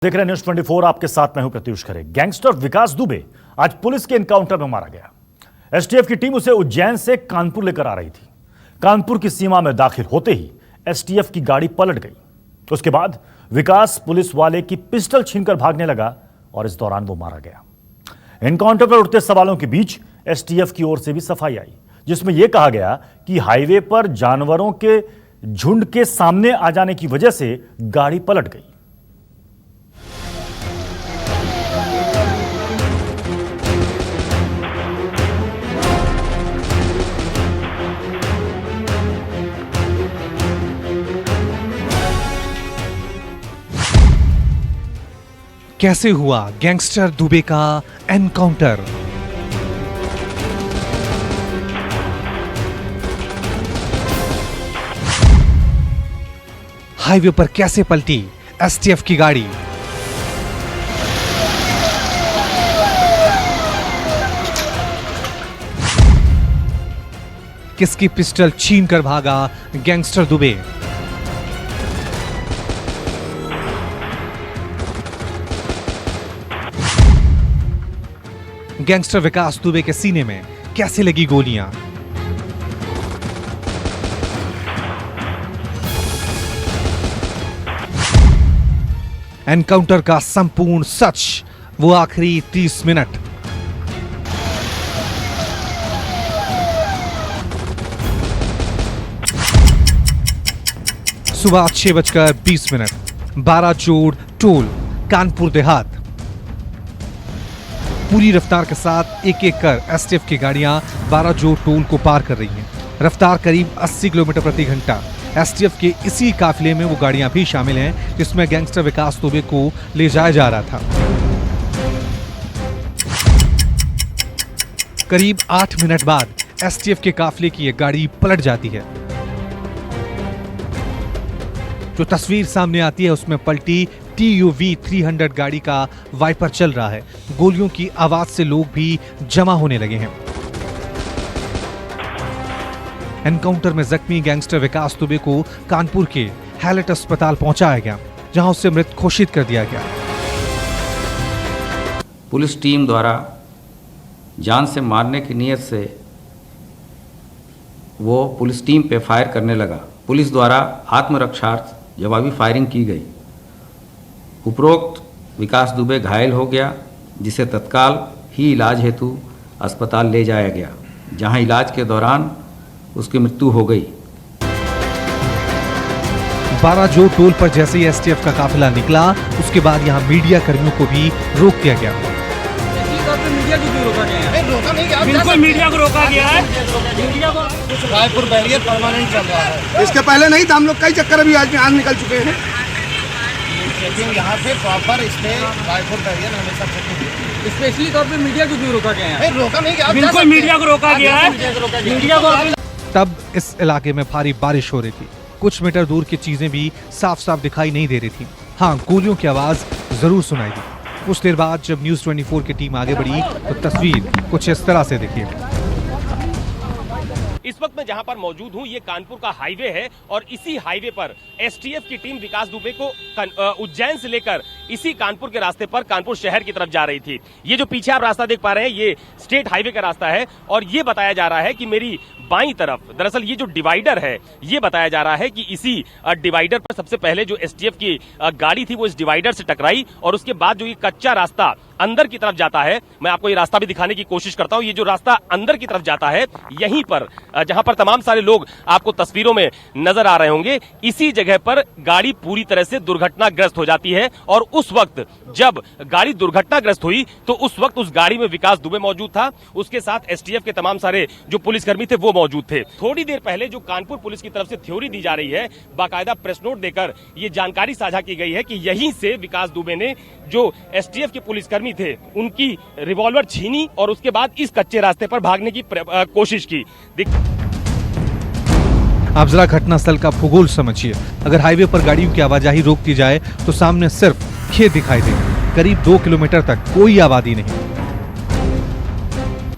देख रहे हैं न्यूज 24। आपके साथ मैं हूं प्रत्युष खरे। गैंगस्टर विकास दुबे आज पुलिस के एनकाउंटर में मारा गया। एसटीएफ की टीम उसे उज्जैन से कानपुर लेकर आ रही थी। कानपुर की सीमा में दाखिल होते ही एसटीएफ की गाड़ी पलट गई। उसके बाद विकास पुलिस वाले की पिस्टल छीनकर भागने लगा और इस दौरान वो मारा गया। एनकाउंटर पर उठते सवालों के बीच एसटीएफ की ओर से भी सफाई आई, जिसमें यह कहा गया कि हाईवे पर जानवरों के झुंड के सामने आ जाने की वजह से गाड़ी पलट गई। कैसे हुआ गैंगस्टर दुबे का एनकाउंटर? हाईवे पर कैसे पलटी एसटीएफ की गाड़ी? किसकी पिस्टल छीनकर भागा गैंगस्टर दुबे? गैंगस्टर विकास दुबे के सीने में कैसे लगी गोलियां? एनकाउंटर का संपूर्ण सच, वो आखिरी 30 मिनट। सुबह 6:20, 12 जोड़ टोल, कानपुर देहात। पूरी रफ्तार के साथ एक एक कर एसटीएफ की गाड़ियां 12 जोड़ टोल को पार कर रही हैं। रफ्तार करीब 80 किलोमीटर प्रति घंटा। एसटीएफ के इसी काफिले में वो गाड़ियां भी शामिल हैं जिसमें गैंगस्टर विकास दुबे को ले जाया जा रहा था। करीब 8 मिनट बाद एसटीएफ के काफिले की यह गाड़ी पलट जाती है। जो तस्वीर सामने आती है उसमें पलटी TUV 300 गाड़ी का वाइपर चल रहा है। गोलियों की आवाज से लोग भी जमा होने लगे हैं। एनकाउंटर में जख्मी गैंगस्टर विकास दुबे को कानपुर के हैलेट अस्पताल पहुंचाया गया, जहां उसे मृत घोषित कर दिया गया। पुलिस टीम द्वारा जान से मारने की नीयत से वो पुलिस टीम पे फायर करने लगा। पुलिस द्वारा आत्मरक्षार्थ जवाबी फायरिंग की गई। उपरोक्त विकास दुबे घायल हो गया, जिसे तत्काल ही इलाज हेतु अस्पताल ले जाया गया, जहां इलाज के दौरान उसकी मृत्यु हो गई। 12 जोड़ टोल पर जैसे ही एसटीएफ का काफिला निकला, उसके बाद यहां मीडिया कर्मियों को भी रोक दिया गया। बिल्कुल मीडिया को रोका गया है। रायपुर बैरियर परमानेंट चल रहा है। इसके पहले नहीं था, हम लोग कई चक्कर अभी आज निकल चुके हैं। लेकिन यहाँ पे प्रॉपर इसमें रायपुर बैरियर हमेशा स्पेशली तौर पे मीडिया को क्यों रोका गया है? रोका नहीं गया, बिल्कुल मीडिया को रोका गया है। मीडिया को तब इस इलाके में भारी बारिश हो रही थी। कुछ मीटर दूर की चीजें भी साफ साफ दिखाई नहीं दे रही थी। हाँ, गोलियों की आवाज जरूर सुनाई दी। कुछ देर बाद जब न्यूज 24 की टीम आगे बढ़ी तो तस्वीर कुछ इस तरह से देखिए। इस वक्त मैं जहां पर मौजूद हूं, ये कानपुर का हाईवे है और इसी हाईवे पर एसटीएफ की टीम विकास दुबे को उज्जैन से लेकर इसी कानपुर के रास्ते पर कानपुर शहर की तरफ जा रही थी। ये जो पीछे आप रास्ता देख पा रहे हैं, ये स्टेट हाईवे का रास्ता है और ये बताया जा रहा है कि मेरी बाईं तरफ, दरअसल ये जो डिवाइडर है, ये बताया जा रहा है कि इसी डिवाइडर पर सबसे पहले जो एसटीएफ की गाड़ी थी वो इस डिवाइडर से टकराई और उसके बाद जो ये कच्चा रास्ता अंदर की तरफ जाता है, मैं आपको ये रास्ता भी दिखाने की कोशिश करता हूं। ये जो रास्ता अंदर की तरफ जाता है, यहीं पर जहां पर तमाम सारे लोग आपको तस्वीरों में नजर आ रहे होंगे, इसी जगह पर गाड़ी पूरी तरह से दुर्घटनाग्रस्त हो जाती है। और उस वक्त जब गाड़ी दुर्घटनाग्रस्त हुई तो उस वक्त उस गाड़ी में विकास दुबे मौजूद था, उसके साथ एसटीएफ के तमाम सारे जो पुलिसकर्मी थे वो मौजूद थे। थोड़ी देर पहले जो कानपुर पुलिस की तरफ से थ्योरी दी जा रही है, बाकायदा प्रेस नोट देकर ये जानकारी साझा की गई है कि यहीं से विकास दुबे ने जो एसटीएफ के पुलिसकर्मी थे उनकी रिवॉल्वर छीनी और उसके बाद इस कच्चे रास्ते पर भागने की कोशिश की। आप जरा घटनास्थल का भूगोल समझिए। अगर हाईवे पर गाड़ियों की आवाजाही रोक दी जाए तो सामने सिर्फ खेत दिखाई देंगे। करीब 2 किलोमीटर तक कोई आबादी नहीं।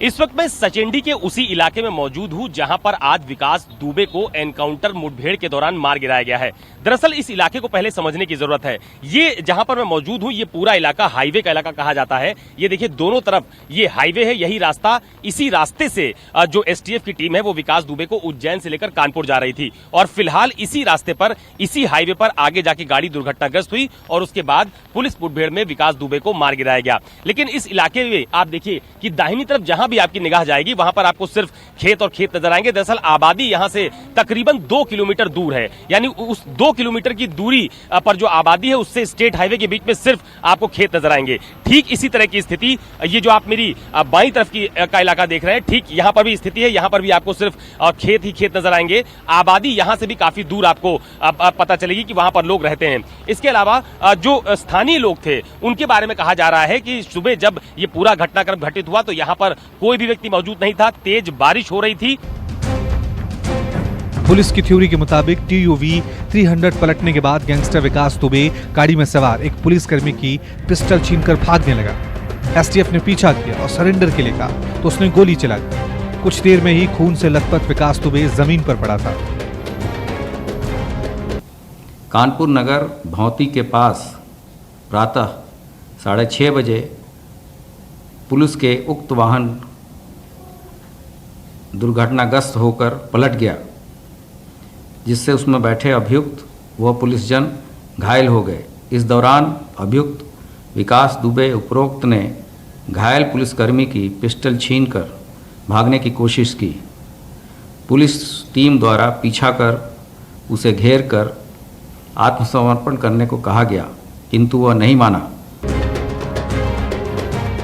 इस वक्त मैं सचेंडी के उसी इलाके में मौजूद हूं जहां पर आज विकास दुबे को एनकाउंटर मुठभेड़ के दौरान मार गिराया गया है। दरअसल इस इलाके को पहले समझने की जरूरत है। ये जहां पर मैं मौजूद हूं, ये पूरा इलाका हाईवे का इलाका कहा जाता है। ये देखिए दोनों तरफ ये हाईवे है, यही रास्ता, इसी रास्ते से जो एसटीएफ की टीम है वो विकास दुबे को उज्जैन से लेकर कानपुर जा रही थी और फिलहाल इसी रास्ते पर, इसी हाईवे पर आगे जाके गाड़ी दुर्घटनाग्रस्त हुई और उसके बाद पुलिस मुठभेड़ में विकास दुबे को मार गिराया गया। लेकिन इस इलाके में आप देखिए कि दाहिनी तरफ जहां भी आपकी निगाह जाएगी वहां पर आपको सिर्फ खेत और खेत नजर आएंगे। दरअसल आबादी यहां से तकरीबन 2 किलोमीटर दूर है, यानी उस 2 किलोमीटर की दूरी पर जो आबादी है उससे स्टेट हाईवे के बीच में सिर्फ आपको खेत नजर आएंगे। ठीक इसी तरह की स्थिति, ये जो आप मेरी बाईं तरफ का इलाका देख रहे हैं, ठीक यहां पर भी स्थिति है। यहां पर भी आपको सिर्फ खेत ही खेत नजर आएंगे। आबादी यहां से भी काफी दूर आपको पता चलेगी कि वहां पर लोग रहते हैं। इसके अलावा जो स्थानीय लोग थे उनके बारे में कहा जा रहा है कि सुबह जब ये पूरा घटनाक्रम घटित हुआ तो यहां पर कोई भी व्यक्ति मौजूद नहीं था, तेज बारिश हो रही थी। पुलिस की थ्योरी के मुताबिक टीयूवी 300 पलटने के बाद गैंगस्टर विकास दुबे गाड़ी में सवार एक पुलिसकर्मी की पिस्टल छीनकर भागने लगा। एसटीएफ ने पीछा किया और सरेंडर के लिए कहा तो उसने गोली चला दी। कुछ देर में ही खून से लथपथ विकास दुबे जमीन पर पड़ा था। कानपुर नगर भौती के पास प्रातः 6:30 बजे पुलिस के उक्त वाहन दुर्घटनाग्रस्त होकर पलट गया, जिससे उसमें बैठे अभियुक्त व पुलिसजन घायल हो गए। इस दौरान अभियुक्त विकास दुबे उपरोक्त ने घायल पुलिसकर्मी की पिस्टल छीनकर भागने की कोशिश की। पुलिस टीम द्वारा पीछा कर उसे घेर कर आत्मसमर्पण करने को कहा गया, किंतु वह नहीं माना।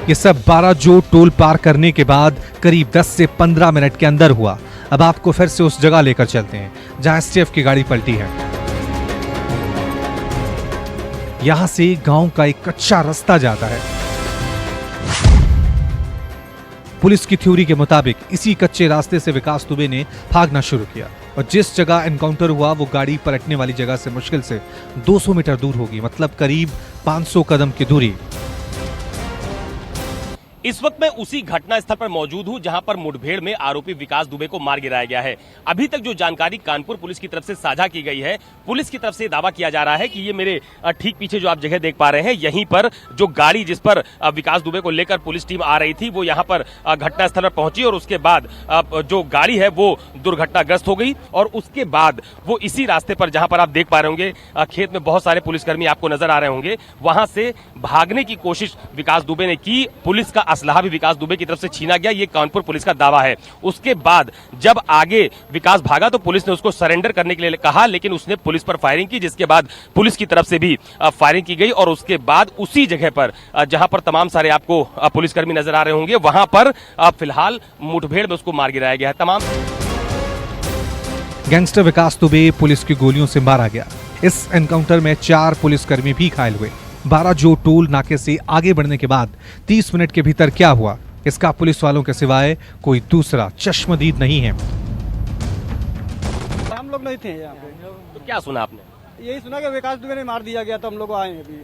ये सब 12 जो टोल पार करने के बाद करीब 10 से 15 मिनट के अंदर हुआ। अब आपको फिर से उस जगह लेकर चलते हैं जहां एसटीएफ की गाड़ी पलटी है। यहां से गांव का एक कच्चा रास्ता जाता है। पुलिस की थ्योरी के मुताबिक इसी कच्चे रास्ते से विकास दुबे ने भागना शुरू किया और जिस जगह एनकाउंटर हुआ वो गाड़ी पलटने वाली जगह से मुश्किल से 200 मीटर दूर होगी, मतलब करीब 500 कदम की दूरी। इस वक्त मैं उसी घटना स्थल पर मौजूद हूं जहां पर मुठभेड़ में आरोपी विकास दुबे को मार गिराया गया है। अभी तक जो जानकारी कानपुर पुलिस की तरफ से साझा की गई है, पुलिस की तरफ से दावा किया जा रहा है कि ये मेरे ठीक पीछे जो आप जगह देख पा रहे हैं, यहीं पर जो गाड़ी जिस पर विकास दुबे को लेकर पुलिस टीम आ रही थी वो यहां पर घटनास्थल पर पहुंची और उसके बाद जो गाड़ी है वो दुर्घटनाग्रस्त हो गई और उसके बाद वो इसी रास्ते पर, जहां पर आप देख पा रहे होंगे खेत में बहुत सारे पुलिसकर्मी आपको नजर आ रहे होंगे, वहां से भागने की कोशिश विकास दुबे ने की। पुलिस का असलाहा भी विकास दुबे की तरफ से छीना गया, ये कानपुर पुलिस का दावा है। उसके बाद जब आगे विकास भागा तो पुलिस ने उसको सरेंडर करने के लिए कहा, लेकिन उसने पुलिस पर फायरिंग की, जिसके बाद पुलिस की तरफ से भी फायरिंग की गई और उसके बाद उसी जगह पर जहां पर तमाम सारे आपको पुलिसकर्मी नजर आ रहे होंगे वहां पर फिलहाल मुठभेड़ में उसको मार गिराया गया है। तमाम गैंगस्टर विकास दुबे पुलिस की गोलियों से मारा गया। इस एनकाउंटर में 4 पुलिसकर्मी भी घायल हुए। 12 जो टोल नाके से आगे बढ़ने के बाद 30 मिनट के भीतर क्या हुआ, इसका पुलिस वालों के सिवाय कोई दूसरा चश्मदीद नहीं है। हम लोग नहीं थे यहाँ पे। तो क्या सुना आपने? यही सुना कि विकास दुबे ने मार दिया गया, तो हम लोग आए हैं अभी।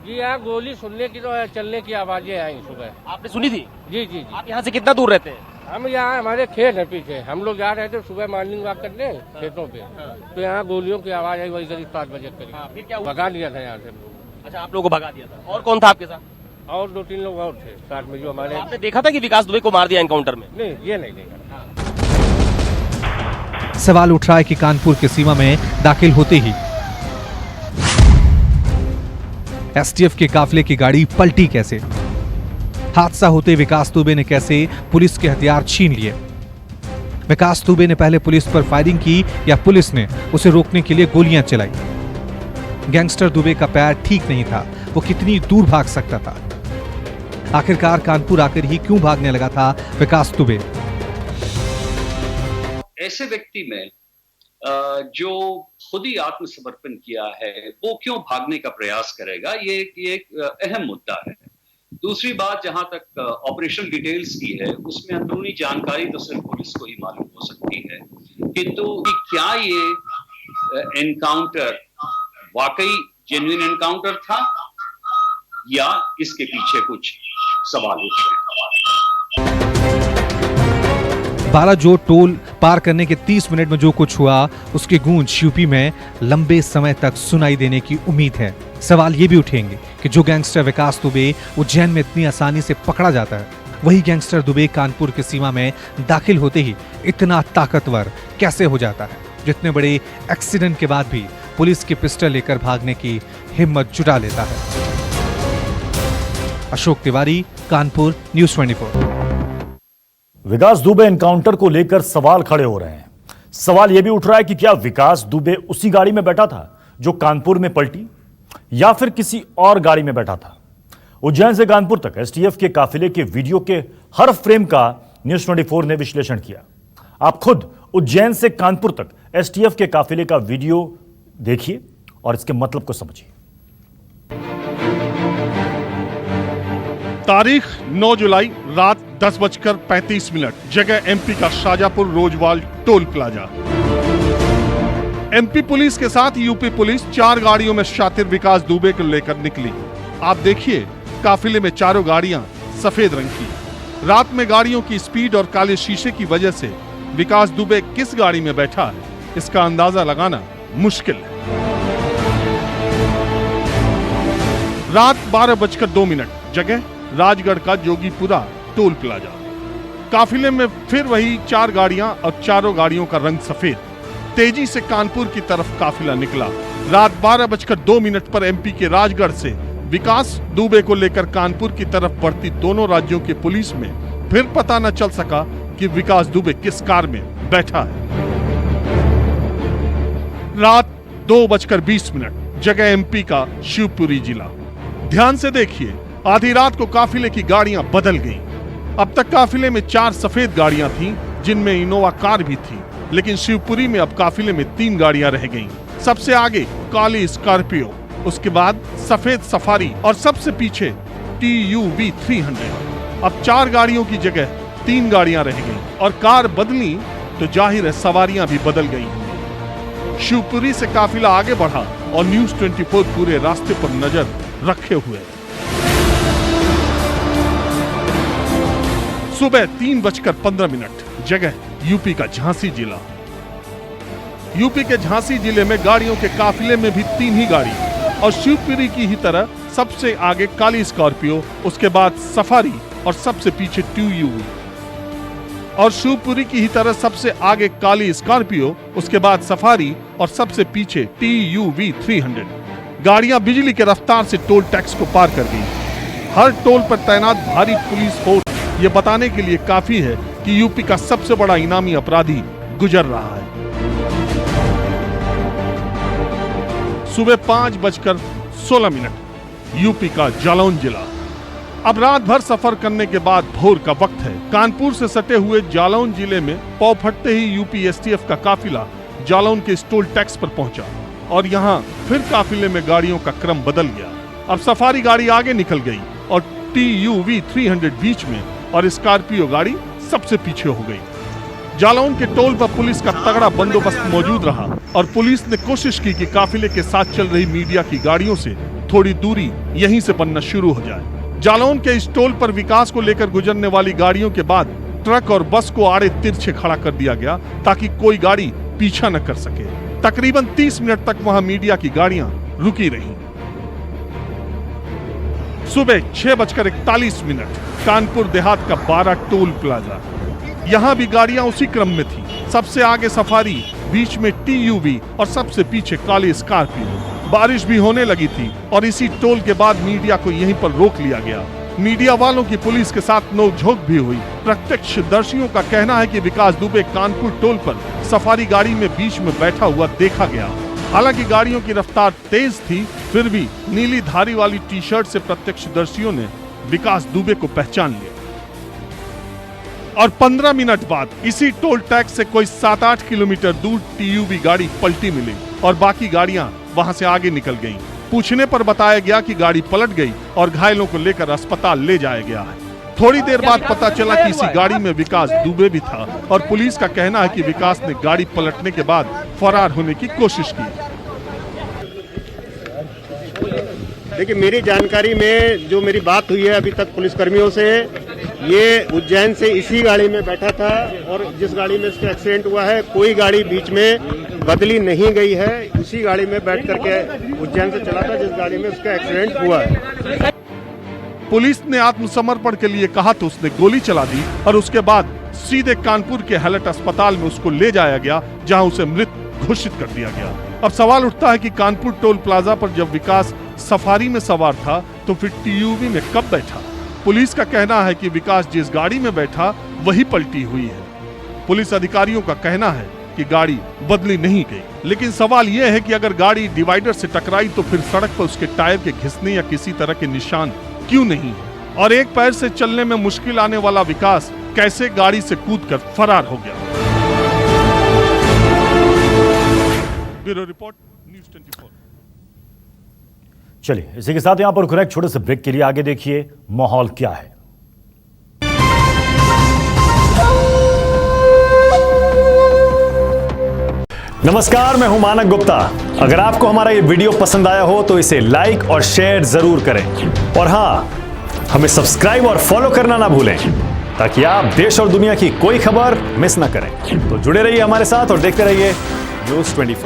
जी यहाँ गोली सुनने की तो चलने की आवाजें आई सुबह। आपने सुनी थी? जी जी जी। आप यहाँ से कितना दूर रहते हैं? हम यहाँ, हमारे खेत है पीछे, हम लोग जा रहे थे सुबह मॉर्निंग वॉक करने खेतों पे, तो यहाँ गोलियों की आवाज आई, वही करीब 5 बजे करीब। फिर क्या हुआ? भगा लिया था यहाँ से हम लोग। अच्छा, आप लोगों को भगा दिया था। और कौन था आपके साथ? और 2-3 लोग और थे साथ में जो हमारे। आपने देखा था कि विकास दुबे को मार दिया एनकाउंटर में? नहीं, ये नहीं देखा। सवाल उठ रहा है कि कानपुर की सीमा में दाखिल होते ही एसटीएफ के काफिले की गाड़ी पलटी कैसे? हादसा होते विकास दुबे ने कैसे पुलिस के हथियार छीन लिए? विकास दुबे ने पहले पुलिस पर फायरिंग की या पुलिस ने उसे रोकने के लिए गोलियां चलाई? गैंगस्टर दुबे का पैर ठीक नहीं था, वो कितनी दूर भाग सकता था? आखिरकार कानपुर आकर ही क्यों भागने लगा था विकास दुबे? ऐसे व्यक्ति में जो खुद ही आत्मसमर्पण किया है वो क्यों भागने का प्रयास करेगा, ये एक अहम मुद्दा है। दूसरी बात, जहां तक ऑपरेशन डिटेल्स की है, उसमें अंदरूनी जानकारी तो सिर्फ पुलिस को ही मालूम हो सकती है, किंतु क्या ये एनकाउंटर वाकई जेन्युइन एनकाउंटर था या इसके पीछे कुछ सवाल उठ रहे हैं। 12 जो टोल पार करने के 30 मिनट में जो कुछ हुआ उसकी गूंज यूपी में लंबे समय तक सुनाई देने की उम्मीद है। सवाल ये भी उठेंगे कि जो गैंगस्टर विकास दुबे उज्जैन में इतनी आसानी से पकड़ा जाता है, वही गैंगस्टर दुबे कानपुर की सीमा में दाखिल होते ही इतना ताकतवर कैसे हो जाता है, जितने बड़े एक्सीडेंट के बाद भी पुलिस की पिस्टल लेकर भागने की हिम्मत जुटा लेता है। अशोक तिवारी, कानपुर, न्यूज़ 24। विकास दुबे एनकाउंटर को लेकर सवाल खड़े हो रहे हैं। सवाल यह भी उठ रहा है कि क्या विकास दुबे उसी गाड़ी में बैठा था जो कानपुर में पलटी, या फिर किसी और गाड़ी में बैठा था। उज्जैन से कानपुर तक एसटीएफ के काफिले के वीडियो के हर फ्रेम का न्यूज़ 24 ने विश्लेषण किया। आप खुद उज्जैन से कानपुर तक एसटीएफ के काफिले का वीडियो देखिए और इसके मतलब को समझिए। तारीख 9 जुलाई रात 10:35, जगह एमपी का Shajapur Rojwal toll plaza. MP police के साथ यूपी पुलिस 4 गाड़ियों में शातिर विकास दुबे को लेकर निकली। आप देखिए, काफिले में चारों गाड़ियां सफेद रंग की। रात में गाड़ियों की स्पीड और काले शीशे की वजह से विकास दुबे किस गाड़ी में बैठा है, इसका अंदाजा लगाना मुश्किल है। रात 12:02, जगह राजगढ़ का जोगीपुरा टोल प्लाजा। काफिले में फिर वही 4 गाड़ियां और चारों गाड़ियों का रंग सफेद। तेजी से कानपुर की तरफ काफिला निकला। रात 12:02 पर एमपी के राजगढ़ से विकास दुबे को लेकर कानपुर की तरफ बढ़ती दोनों राज्यों के पुलिस में फिर पता न चल सका कि विकास दुबे किस कार में बैठा है। रात 2:20, जगह एमपी का शिवपुरी जिला। ध्यान से देखिए, आधी रात को काफिले की गाड़ियां बदल गईं। अब तक काफिले में 4 सफेद गाड़ियां थीं, जिनमें इनोवा कार भी थी, लेकिन शिवपुरी में अब काफिले में 3 गाड़ियां रह गईं। सबसे आगे काली स्कॉर्पियो, उसके बाद सफेद सफारी और सबसे पीछे TUV 300। अब 4 गाड़ियों की जगह 3 गाड़ियां रह गईं और कार बदली तो जाहिर है सवारियां भी बदल गई। शिवपुरी से काफिला आगे बढ़ा और न्यूज़ 24 पूरे रास्ते पर नजर रखे हुए। सुबह 3:15, जगह यूपी का झांसी जिला। यूपी के झांसी जिले में गाड़ियों के काफिले में भी 3 ही गाड़ी और शिवपुरी की ही तरह सबसे आगे काली स्कॉर्पियो, उसके बाद सफारी और सबसे पीछे TUV। और शिवपुरी की ही तरह सबसे आगे काली स्कॉर्पियो, उसके बाद सफारी और सबसे पीछे TUV 300। गाड़ियां बिजली के रफ्तार से टोल टैक्स को पार कर गई। हर टोल पर तैनात भारी पुलिस फोर्स ये बताने के लिए काफी है कि यूपी का सबसे बड़ा इनामी अपराधी गुजर रहा है। सुबह 5:16, यूपी का जालौन जिला। अब रात भर सफर करने के बाद भोर का वक्त है। कानपुर से सटे हुए जालौन जिले में पौ फटते ही यूपी एसटीएफ का काफिला जालौन के टोल टैक्स पर पहुंचा और यहां फिर काफिले में गाड़ियों का क्रम बदल गया। अब सफारी गाड़ी आगे निकल गई और TUV 300 बीच में और स्कॉर्पियो गाड़ी सबसे पीछे हो गई। जालौन के टोल पर पुलिस का तगड़ा बंदोबस्त मौजूद रहा और पुलिस ने कोशिश की कि काफिले के साथ चल रही मीडिया की गाड़ियों से थोड़ी दूरी यहीं से बनना शुरू हो जाए। जालौन के इस टोल पर विकास को लेकर गुजरने वाली गाड़ियों के बाद ट्रक और बस को आड़े तिरछे खड़ा कर दिया गया ताकि कोई गाड़ी पीछा न कर सके। तकरीबन 30 मिनट तक वहां मीडिया की गाड़ियां रुकी रहीं। सुबह 6:41, कानपुर देहात का 12 टोल प्लाजा। यहाँ भी गाड़ियां उसी क्रम में थी। सबसे आगे सफारी, बीच में TUV और सबसे पीछे काली स्कॉर्पियो। बारिश भी होने लगी थी और इसी टोल के बाद मीडिया को यहीं पर रोक लिया गया। मीडिया वालों की पुलिस के साथ नोकझोंक भी हुई। प्रत्यक्षदर्शियों का कहना है कि विकास दुबे कानपुर टोल पर सफारी गाड़ी में बीच में बैठा हुआ देखा गया। हालांकि गाड़ियों की रफ्तार तेज थी, फिर भी नीली धारी वाली टी-शर्ट से प्रत्यक्षदर्शियों ने विकास दुबे को पहचान लिया। और 15 मिनट बाद इसी टोल टैक्स से कोई 7-8 किलोमीटर दूर TUV गाड़ी पलटी मिली और बाकी गाड़ियां वहां से आगे निकल गईं। पूछने पर बताया गया कि गाड़ी पलट गई और घायलों को लेकर अस्पताल ले जाया गया है। थोड़ी देर बाद पता चला कि इसी गाड़ी में विकास दुबे भी था और पुलिस का कहना है कि विकास ने गाड़ी पलटने के बाद फरार होने की कोशिश की। देखिए, मेरी जानकारी में जो मेरी बात हुई है अभी तक पुलिसकर्मियों से, ये उज्जैन से इसी गाड़ी में बैठा था और जिस गाड़ी में इसका एक्सीडेंट हुआ है कोई गाड़ी बीच में बदली नहीं गई है। उसी गाड़ी में बैठ करके उज्जैन से चला था जिस गाड़ी में उसका एक्सीडेंट हुआ है। पुलिस ने आत्मसमर्पण के लिए कहा तो उसने गोली चला दी और उसके बाद सीधे कानपुर के हैलट अस्पताल में उसको ले जाया गया, जहां उसे मृत घोषित कर दिया गया। अब सवाल उठता है कि कानपुर टोल प्लाजा पर जब विकास सफारी में सवार था तो फिर टीयूवी में कब बैठा? पुलिस का कहना है कि विकास जिस गाड़ी में बैठा वही पलटी हुई है। पुलिस अधिकारियों का कहना है कि गाड़ी बदली नहीं गई, लेकिन सवाल यह है कि अगर गाड़ी डिवाइडर से टकराई तो फिर सड़क पर उसके टायर के घिसने या किसी तरह के निशान क्यों नहीं है? और एक पैर से चलने में मुश्किल आने वाला विकास कैसे गाड़ी से कूदकर फरार हो गया? Bureau report, news 24। चलिए इसी के साथ यहां पर रुक छोटे से ब्रेक के लिए। आगे देखिए माहौल क्या है। नमस्कार, मैं हूं मानक गुप्ता। अगर आपको हमारा ये वीडियो पसंद आया हो तो इसे लाइक और शेयर जरूर करें और हां, हमें सब्सक्राइब और फॉलो करना ना भूलें ताकि आप देश और दुनिया की कोई खबर मिस ना करें। तो जुड़े रहिए हमारे साथ और देखते रहिए न्यूज़ 24।